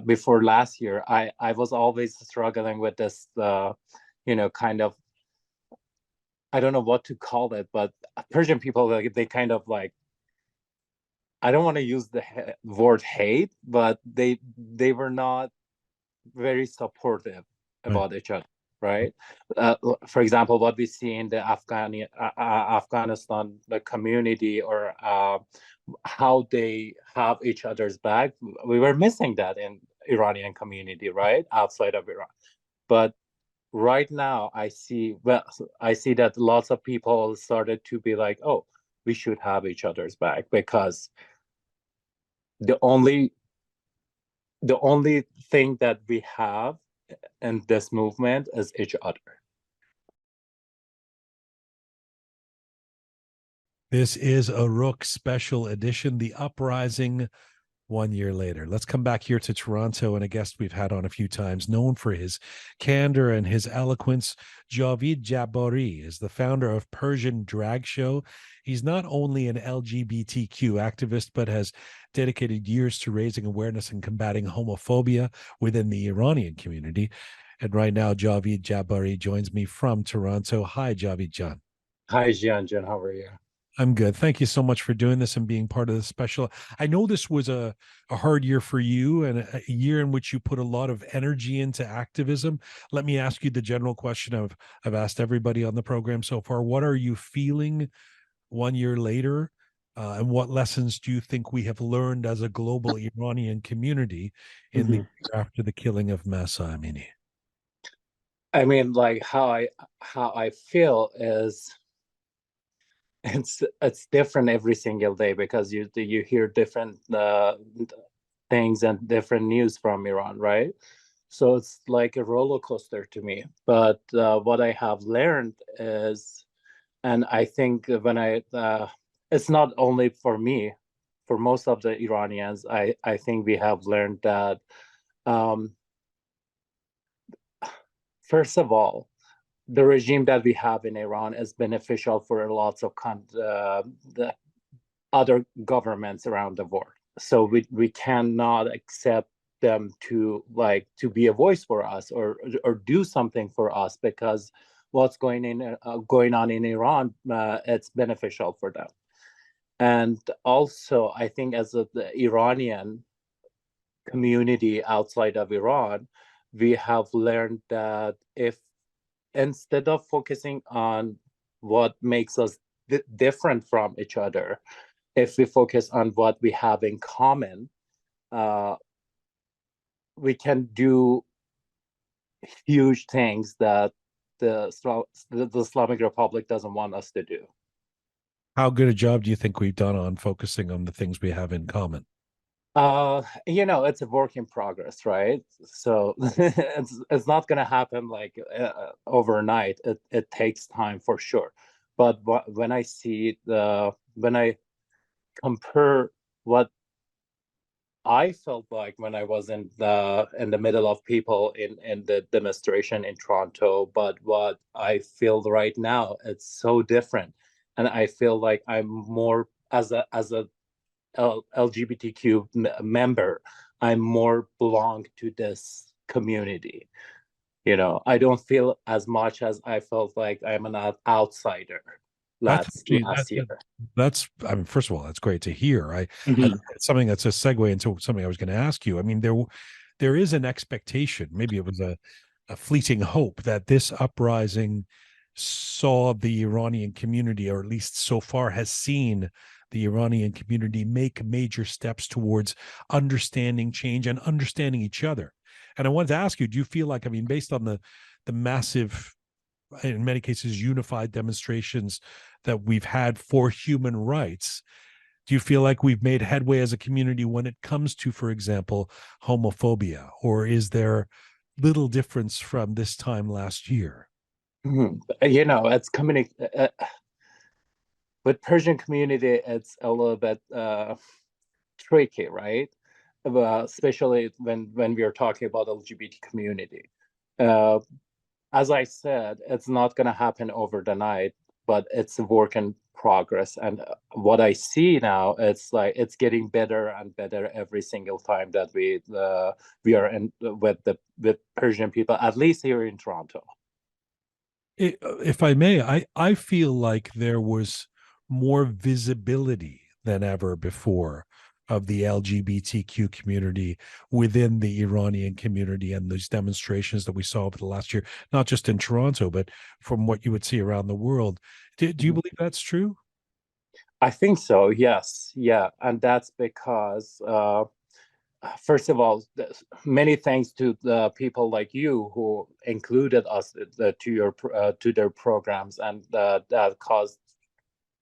before last year, I was always struggling with this, kind of, I don't know what to call it, but Persian people, like, they kind of like, I don't want to use the word hate, but they were not very supportive Right. about each other, right? For example, what we see in the Afghanistan, the community, or how they have each other's back, we were missing that in Iranian community, right, outside of Iran. But right now, I see that lots of people started to be like, oh, we should have each other's back, because the only the only thing that we have in this movement is each other. This is a Roqe special edition, The Uprising 1 year later. Let's come back here to Toronto and a guest we've had on a few times, known for his candor and his eloquence. Javid Jabari is the founder of Persian Drag Show. He's not only an LGBTQ activist, but has dedicated years to raising awareness and combating homophobia within the Iranian community. And right now, Javid Jabari joins me from Toronto. Hi, Javid Jan. Hi, Jian. How are you? I'm good. Thank you so much for doing this and being part of the special. I know this was a hard year for you, and a year in which you put a lot of energy into activism. Let me ask you the general question I've asked everybody on the program so far. What are you feeling 1 year later? And what lessons do you think we have learned as a global Iranian community in the year after the killing of Mahsa Amini? I mean, like, how I feel is, it's different every single day, because you hear different things and different news from Iran, right? So it's like a roller coaster to me. But what I have learned is, and I think it's not only for me, for most of the Iranians, I think we have learned that, um, first of all, the regime that we have in Iran is beneficial for lots of the other governments around the world. So we cannot accept them to be a voice for us, or do something for us, because what's going on in Iran, it's beneficial for them. And also, I think as the Iranian community outside of Iran, we have learned that, if instead of focusing on what makes us different from each other, if we focus on what we have in common, uh, we can do huge things that the Islamic Republic doesn't want us to do. How good a job do you think we've done on focusing on the things we have in common? It's a work in progress, right? So it's not going to happen like overnight. It takes time for sure. But when when I compare what I felt like when I was in the middle of people in the demonstration in Toronto, but what I feel right now, it's so different, and I feel like I'm more, as a LGBTQ member, I'm more belong to this community. I don't feel as much as I felt like I'm an outsider That's actually last year. that's I mean, first of all, that's great to hear. I Mhm. it's something that's a segue into something I was going to ask you. I mean, there is an expectation, maybe it was a fleeting hope, that this uprising saw the Iranian community, or at least so far has seen the Iranian community make major steps towards understanding change and understanding each other. And I wanted to ask you, do you feel like, I mean, based on the massive, in many cases, unified demonstrations that we've had for human rights, do you feel like we've made headway as a community when it comes to, for example, homophobia? Or is there little difference from this time last year? It's coming with Persian community. It's a little bit tricky, right? Especially when we are talking about LGBT community. Uh, as I said, it's not going to happen over the night. but it's a work in progress. And what I see now, it's like it's getting better and better every single time that we are in with Persian people, at least here in Toronto. If I may, I feel like there was more visibility than ever before of the LGBTQ community within the Iranian community, and those demonstrations that we saw over the last year, not just in Toronto, but from what you would see around the world. Do you believe that's true? I think so, yes. Yeah. And that's because first of all, many thanks to the people like you who included us to their programs, and that caused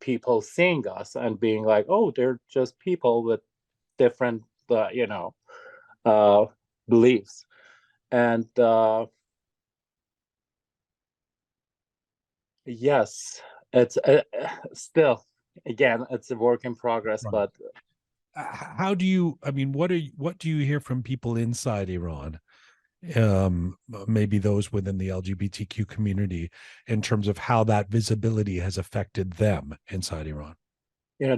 people seeing us and being like, oh, they're just people with different, uh, beliefs. And yes, it's still, again, it's a work in progress, Right. but How do you? I mean, what do you hear from people inside Iran? Maybe those within the LGBTQ community, in terms of how that visibility has affected them inside Iran. you know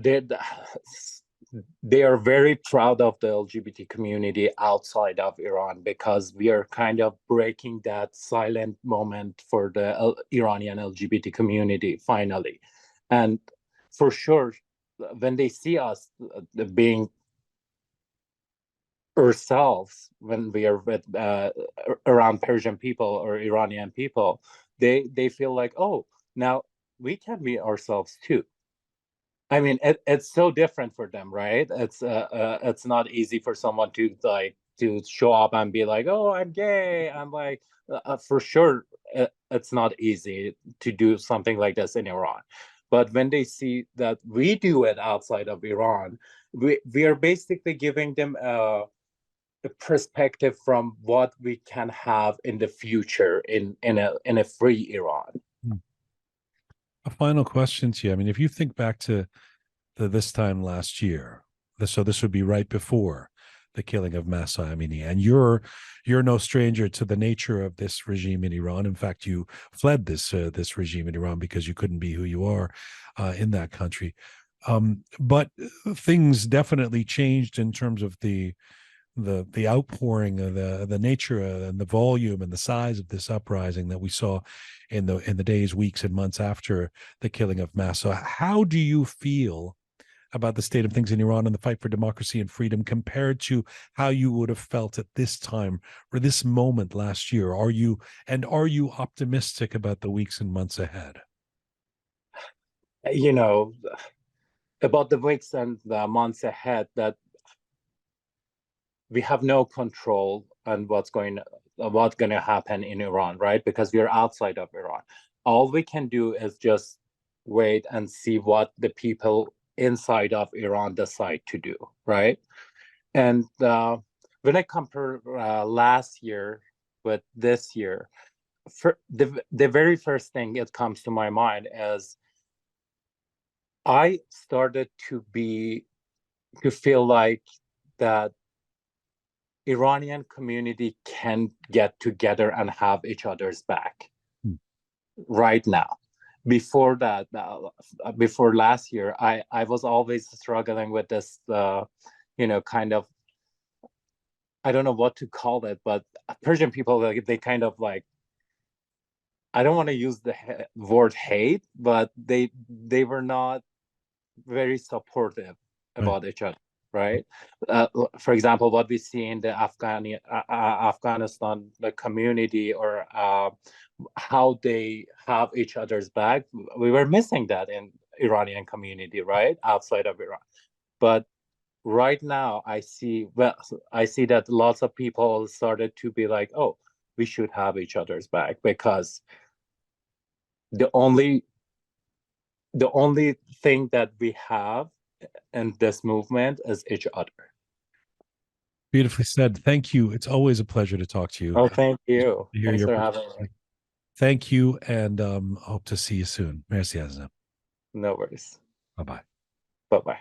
they are very proud of the LGBT community outside of Iran, because we are kind of breaking that silent moment for the Iranian LGBT community finally. And for sure, when they see us being ourselves, when we are with around Persian people or Iranian people, they feel like, oh, now we can be ourselves too. I mean, it's so different for them, right? It's not easy for someone to like to show up and be like, "Oh, I'm gay." I'm like, for sure, it's not easy to do something like this in Iran. But when they see that we do it outside of Iran, we are basically giving them a perspective from what we can have in the future in a free Iran. A final question to you. I mean, if you think back to this time last year, so this would be right before the killing of Mahsa Amini, and you're no stranger to the nature of this regime in Iran. In fact, you fled this regime in Iran because you couldn't be who you are in that country. But things definitely changed in terms of the outpouring of the nature and the volume and the size of this uprising that we saw in the days, weeks, and months after the killing of Mahsa. How do you feel about the state of things in Iran and the fight for democracy and freedom compared to how you would have felt at this time or this moment last year? Are you optimistic about the weeks and months ahead? You know, about the weeks and the months ahead, that we have no control on what's going to happen in Iran, right? Because we are outside of Iran. All we can do is just wait and see what the people inside of Iran decide to do, right? And when I compare last year with this year, for the very first thing that comes to my mind is I started to feel like that Iranian community can get together and have each other's back right now. Before that, before last year, I was always struggling with this, kind of, I don't know what to call it, but Persian people, like, they kind of like, I don't want to use the word hate, but they were not very supportive Right. about each other, right? For example, what we see in the Afghanistan the community, or how they have each other's back, we were missing that in Iranian community, right, outside of Iran. But right now, I see that lots of people started to be like, oh, we should have each other's back, because the only the only thing that we have in this movement is each other. Beautifully said. Thank you. It's always a pleasure to talk to you. Oh, thank you. To hear Thanks your for having me. perspective. Thank you, and hope to see you soon. Merci, Azam. No worries. Bye bye. Bye bye.